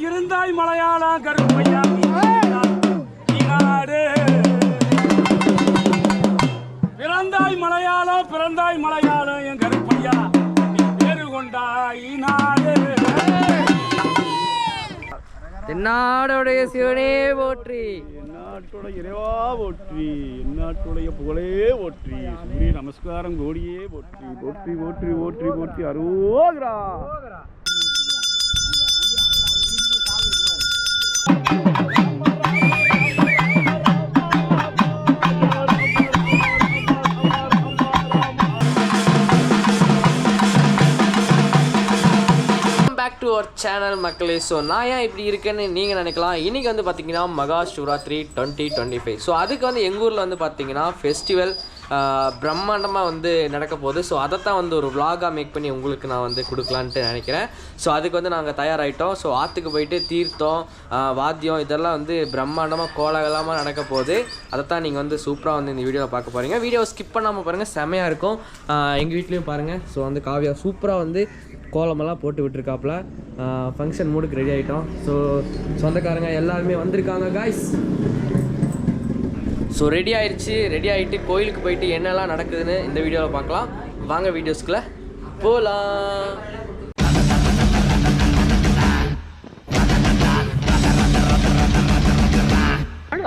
இருந்தாய் மலையாளா கருப்பையா நாடு பிறந்தாய் மலையாளம் என் கருப்பையா பேரு கொண்டாய் நாடு. தென்னாடுடைய சிவனே போற்றி, எந்நாட்டோட இறைவா போற்றி, எந்நாட்டுடைய புகழே போற்றி, சூரிய நமஸ்காரம் கோடியே போற்றி, போற்றி போற்றி போற்றி போற்றி அரோகரா. பேக் டு அவர் சேனல் மக்களே. ஸோ நான் ஏன் இப்படி இருக்கேன்னு நீங்கள் நினைக்கலாம். இன்றைக்கி வந்து பார்த்திங்கன்னா மகா சிவராத்திரி 2025. ஸோ அதுக்கு வந்து எங்கள் ஊரில் வந்து பார்த்திங்கன்னா ஃபெஸ்டிவல் பிரம்மாண்டமாக வந்து நடக்க போகுது. ஸோ அதைத்தான் வந்து ஒரு விலாகாக மேக் பண்ணி உங்களுக்கு நான் வந்து கொடுக்கலான்ட்டு நினைக்கிறேன். ஸோ அதுக்கு வந்து நாங்கள் தயாராகிட்டோம். ஸோ ஆற்றுக்கு போயிட்டு தீர்த்தம் வாத்தியம் இதெல்லாம் வந்து பிரம்மாண்டமாக கோலாகலமாக நடக்க போகுது. அதைத்தான் நீங்கள் வந்து சூப்பராக வந்து இந்த வீடியோவில் பார்க்க போகிறீங்க. வீடியோவை ஸ்கிப் பண்ணாமல் பாருங்கள், செமையாக இருக்கும். எங்கள் வீட்லேயும் பாருங்கள். ஸோ வந்து காவியா சூப்பராக வந்து கோலமெல்லாம் போட்டு விட்டுருக்காப்புல. ஃபங்க்ஷன் மூடுக்கு ரெடி ஆகிட்டோம். ஸோ சொந்தக்காரங்க எல்லாருமே வந்திருக்காங்க காய்ஸ். ஸோ ரெடி ஆயிடுச்சு. ரெடி ஆகிட்டு கோயிலுக்கு போயிட்டு என்னெல்லாம் நடக்குதுன்னு இந்த வீடியோவில் பார்க்கலாம். வாங்க வீடியோஸ்குள்ளே போகலாம்.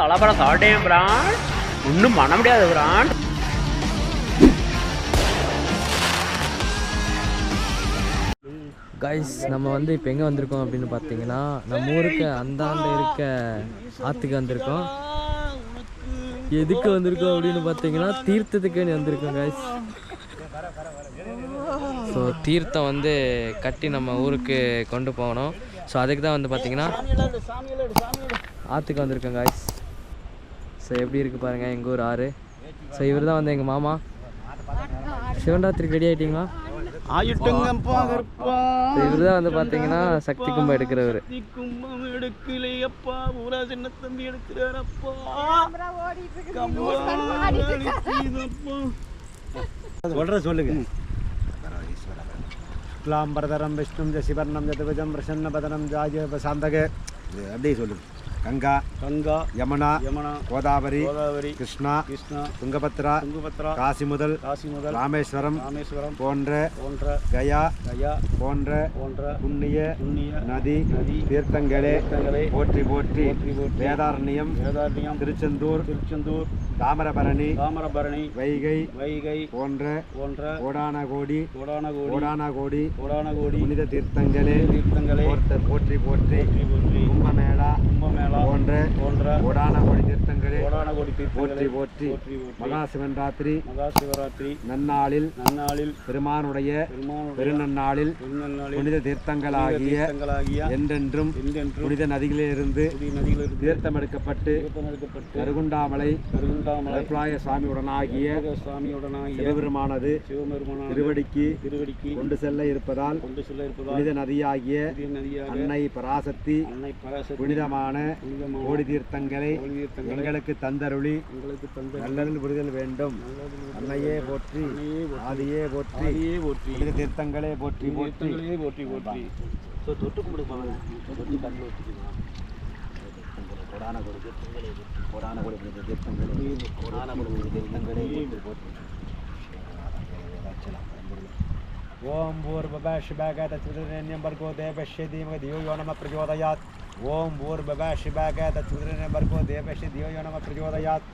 அழகான சாட்டையும் பிரான் ஒன்றும் பண்ண முடியாது பிரான். காய்ஸ் நம்ம வந்து இப்போ எங்கே வந்திருக்கோம் அப்படின்னு பார்த்தீங்கன்னா நம்ம ஊருக்கு அந்தாண்ட இருக்க ஆற்றுக்கு வந்திருக்கோம். எதுக்கு வந்திருக்கோம் அப்படின்னு பார்த்தீங்கன்னா தீர்த்தத்துக்கு வந்திருக்கோம் காய்ஸ். ஸோ தீர்த்தம் வந்து கட்டி நம்ம ஊருக்கு கொண்டு போகணும். ஸோ அதுக்கு தான் வந்து பார்த்தீங்கன்னா ஆற்றுக்கு வந்திருக்கோம் காய்ஸ். ஸோ எப்படி இருக்குது பாருங்கள் எங்கள் ஊர் ஆறு. ஸோ இவர் தான் வந்து எங்கள் மாமா. சிவராத்திரிக்கு ரெடி ஆகிட்டீங்களா? இவர் தான் வந்து பார்த்தீங்கன்னா சக்தி கும்பம் எடுக்கிறவர். கும்பம் எடுக்கலையப்பா, ஊரா சின்ன தம்பி எடுக்கிறாரப்பா. சொல்லுங்க. கிளாம்பரதரம் விஷ்ணும் ஜசிவர்ணம் ஜதுவஜம் பிரசன்னபதனம் ஜாய சாந்தக அப்படியே சொல்லுங்க. கங்கா கங்கா யமுனா யமுனா கோதாவரி கோதாவரி கிருஷ்ணா கிருஷ்ணா துங்கபத்ரா துங்கபத்ரா காசி முதல் ராமேஸ்வரம் ராமேஸ்வரம் போன்ற கயா கயா போன்ற புண்ணிய புண்ணிய நதி நதி தீர்த்தங்களே போற்றி போற்றி போற்றி போற்றி வேதாரண்யம் திருச்செந்தூர் தாமிரபரணி வைகை போன்ற கோடானகோடி புனித தீர்த்தங்களே போற்றி போற்றி கும்பமேளா போன்ற கோடானகோடி தீர்த்தங்களே போற்றி போற்றி மகா சிவராத்திரி நன்னாளில் பெருமானுடைய பெருநன்னாளில் புனித தீர்த்தங்களாகிய என்றென்றும் புனித நதிகளிலிருந்து தீர்த்தம் எடுக்கப்பட்டு கருகுண்டாமலை கருப்பலாய சுவாமியுடனாகிய சிவபெருமானது திருவடிக்கு கொண்டு செல்ல இருப்பதால் புனித நதியாகிய அன்னை பராசக்தி புனிதமான கோடி தீர்த்தங்களை எங்களுக்கு தந்தருளி நல்லதில் விடுதல் வேண்டும். அன்னையே போற்றி, ஆதியே போற்றி, புனித தீர்த்தங்களே போற்றி போற்றி போற்றி போற்றி. தொட்டு கும்பிடு கோடானகோடி தீர்த்தங்களே கோடானகோடி புனித தீர்த்தங்களே கோடானகோடி புனித தீர்த்தங்களே போற்றி. ஓம் பூர்வப சிவக தத்விதரண்யம் பர்கோ தேவஸ்ய தீமஹி தியோ யோ நம பிரச்சோதயாத். ஓம் பூர்வப சிவக தத்விதரண்யம் பர்கோ தேவஸ்ய தியோ யோ நம பிரச்சோதயாத்.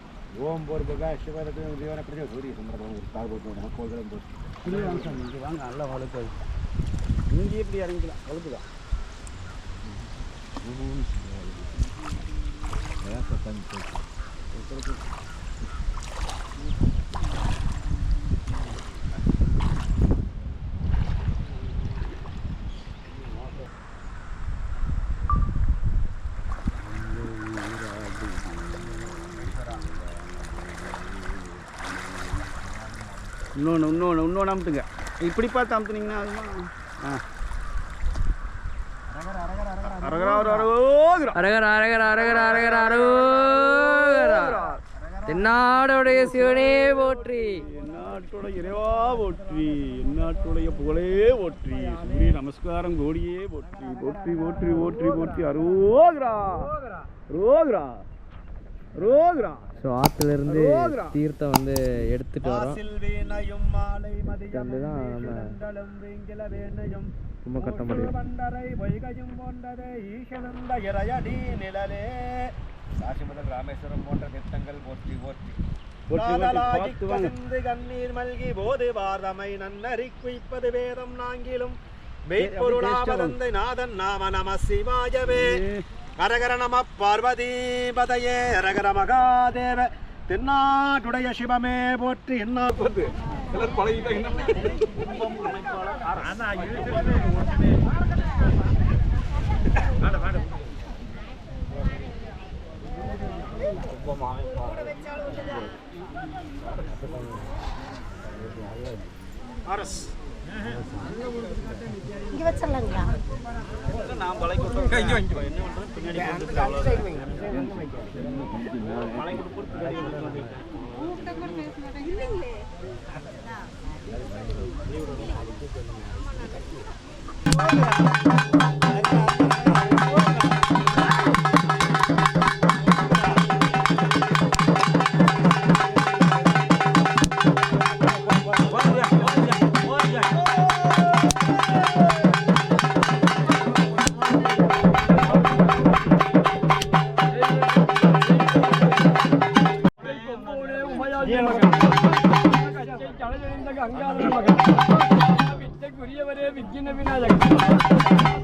ஓம் பூர்வப சிவக தத்விதரண்யம் தியோ நம பிரச்சோதயாத். சூரிய சந்திரன் ஒரு தாழ்வு நம்ம கோயிலும் போட்டு இல்லை சார். இங்கே வாங்க, நல்லா வழுக்கு. இங்கே எப்படி இறங்கிக்கலாம், வழுக்குதான். இன்னொன்று அமுத்துங்க. இப்படி பார்த்து அமுத்துனீங்கன்னா தென்னாடுடைய சிவனே போற்றி, எந்நாட்டோட இறைவா போற்றி எந்நாட்டுடைய புகழே போற்றி சூரிய நமஸ்காரம் கோடியே போற்றி போற்றி போற்றி போற்றி போற்றி அரோகரா ரோகரா ரோகரா. ஸோ ஆற்றுலேருந்து தீர்த்தம் வந்து எடுத்துகிட்டு வரோம். நம்ம ரொம்ப கட்ட முடியும். ராமேஸ்வரம் போன்ற திட்டங்கள் போற்றி போற்றி கண்ணீர் மல்கி போது வாரமை நன்னறி குய்ப்பது வேதம் நாங்கிலும் மெய்ப்பொருளாவதந்தை நாதன் நாம நம சிவாயவே. ஹரஹர நம பார்வதி பதையே ஹரஹர மகாதேவ. தென்னாட்டுடைய சிவமே போற்றி. என்ன இங்க வச்சிடலாங்களா? நான் பழகி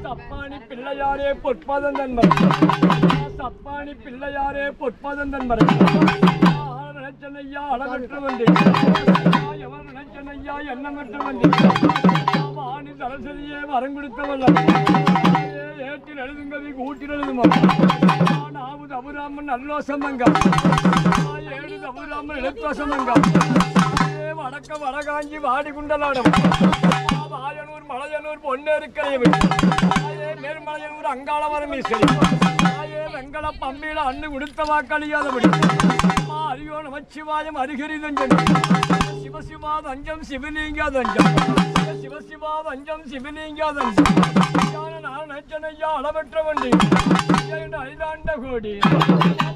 சப்பானி பிள்ளையாரே பொற்பதன் தன்மர் சப்பானி பிள்ளையாரே பொற்பதன் தன்மர் நினைச்சனையா அளவற்று வந்து எவர் நினைச்சனையா எண்ணமற்று வந்து வாணி சரஸ்வதியே வரம் கொடுத்தவல்ல ஏற்றில் எழுதுங்கவி கூட்டில் எழுதுமா நாவது அபுராமன் நல்லோசமங்க ஏழு அபுராமன் எழுத்தோசமங்க வடக்க வடகாஞ்சி வாடி குண்டலாடம் வாயனூர் மலையனூர் பொன்னேருக்கரையவி மேல்மலையனூர் அங்காளவரமீஸ்வரி வெங்கட பம்பியில அண்ணு கொடுத்த வாக்களியாதபடி அரியோ நமச்சிவாயம் அருகரி தஞ்சம் சிவசிவா தஞ்சம் சிவலிங்கா தஞ்சம் சிவசிவா தஞ்சம் சிவலிங்கா தஞ்சம் நான் நச்சனையா அளவற்ற வண்டி ஐதாண்ட கோடி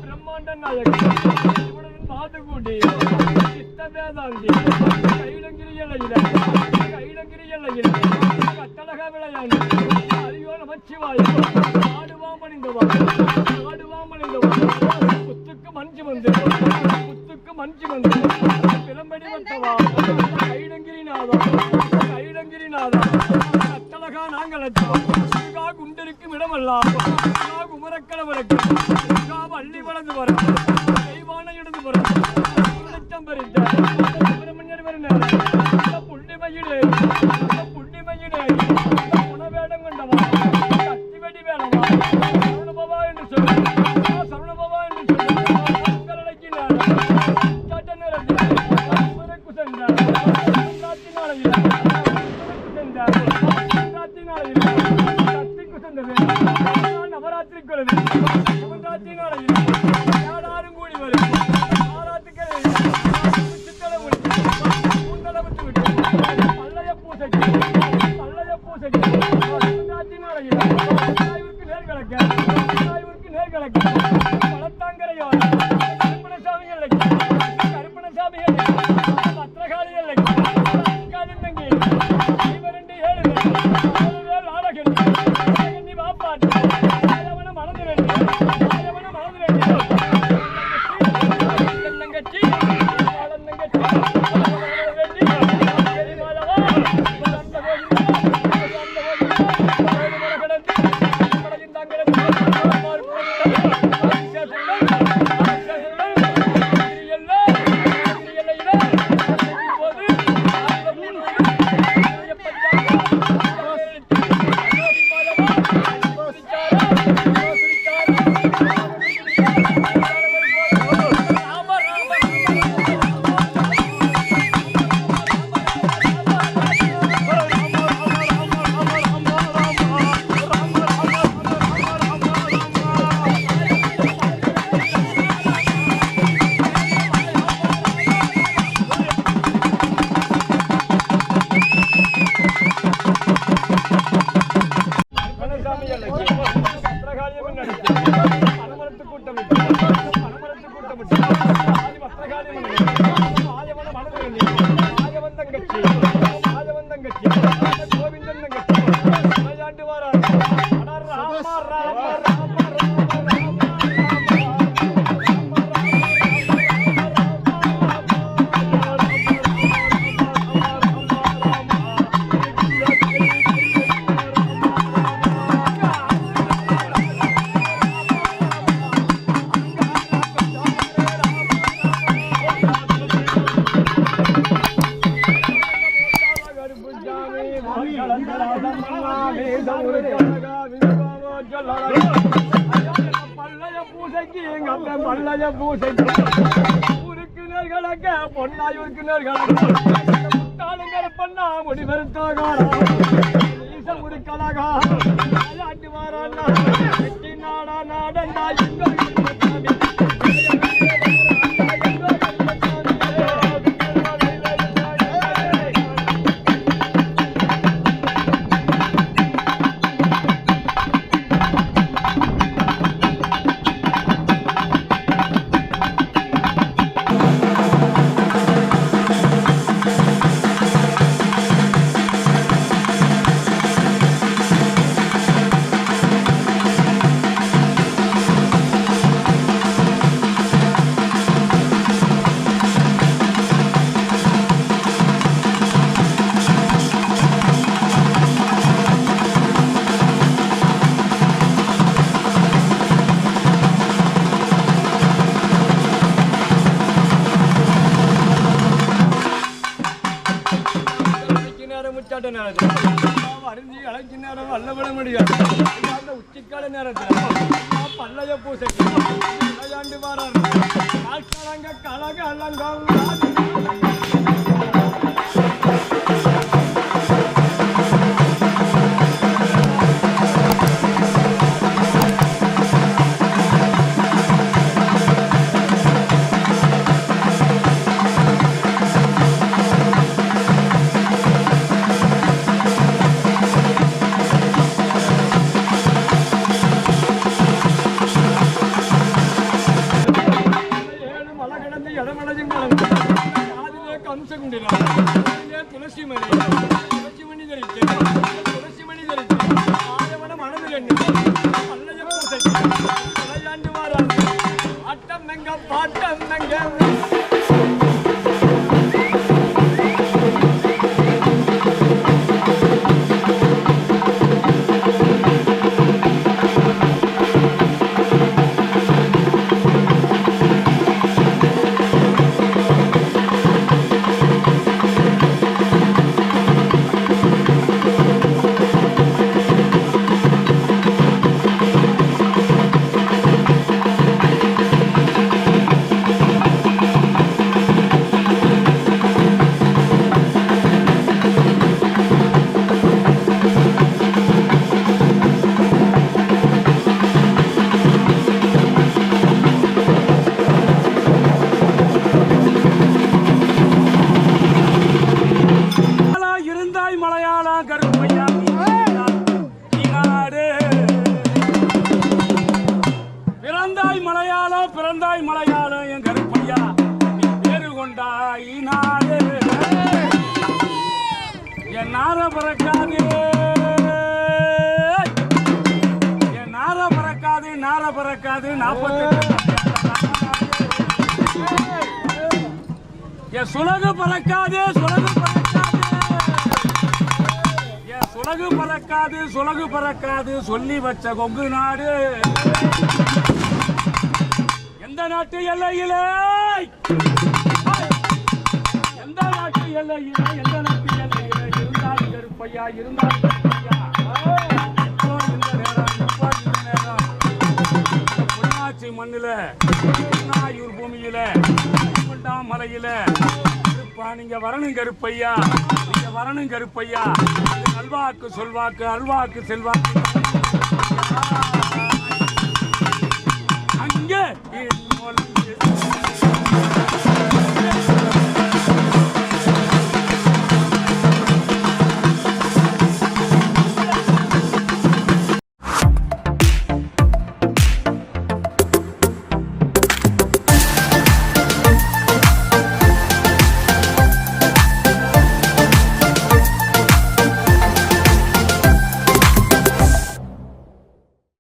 பிரம்மாண்ட நாயகி பாதுகூடி சித்த வேதாந்தி கைலங்கிரி எல்லையில கட்டழக விளையாண்டு அரியோ நமச்சிவாயம் ஆடுவாமணிந்தவா புத்துக்கு மஞ்சு வந்து பிறம்படி வந்தவா கைலங்கிரிநாதா கட்டழகா நாங்கள் குண்டிருக்கும் இடமெல்லாம் குமரக்கடவருக்கு வள்ளி வளர்ந்து வர தெய்வான இடந்து வர லட்சம் பறித்த சுப்பிரமணியர் வருகிறார் புள்ளிமையிலே உணவேடம் கொண்டவா கத்திவெடி வேணவா சரணபவா என்று சொல்லி சரணபவா என்று சொல்லி அடக்கினார் சட்ட நேரத்தில் சென்றார் சக்திக்கு சென்றது நவராத்திரி குழந்தை சிவராத்திரி நாளையில் யாரும் கூடி வரும் ஆராத்துக்களை பூந்தளவுக்கு விட்டு பல்லைய பூசைக்கு சிவராத்திரி நாளையில் நேர்கலக்க பழத்தாங்கரையோர் கருப்பணசாமி பத்திரகாளி காலிந்தங்கி இவரண்டு 7 பேர் நாடகன் வாப்பாட்டு மறந்து தங்கச்சி பணமரத்து கூட்டமிட்டு பணமரத்து கூட்டமிட்டு ஆதி பத்திரகாளி ஆயவன மனதில் ஆயவந்தங்கட்சி ஆயவந்தங்கட்சி கோவிந்தங்கட்சி விளையாண்டு வாரார் ராம ராம ராம பல்லய பூசைக்கு உறுப்பினர்களுக்கு பொன்னாய் உறுப்பினர்களுக்கு பண்ணா முடிவெடுத்தாகாரா முடுக்கலாகா ஆண்டு வாராண்ணா வெற்றி நாடா நாடண்டா அறிஞ்சி அழைச்சி நேரம் வல்லபட முடியாது அந்த உச்சிக்கால நேரத்தில் பல்லய பூசைக்கு விளையாண்டு வாரார் கால்கலங்க கலக அலங்கம் துளசி மணி தரித்து ஆயவன மனதில் பல்லய பூசைக்கு விளையாண்டு வாரார் ஆட்டம் எங்க பாட்டம் எங்க பிறந்தாய் மலையாளம் என் கருப்பையா பேரு கொண்டாய் நாடு என் நார பறக்காது என் நார பறக்காது 48 என் சுலகு பறக்காது சுலகு பறக்காது சொல்லி வச்ச கொங்கு நாடு எந்த நாட்டு எல்லையிலே இருந்தால் கருப்பையா பொன்னாச்சி மண்ணில பொன்னாயூர் பூமியில மலையில நீங்க வரணும் கருப்பையா நல்வாக்கு சொல்வாக்கு அல்வாக்கு செல்வாக்கு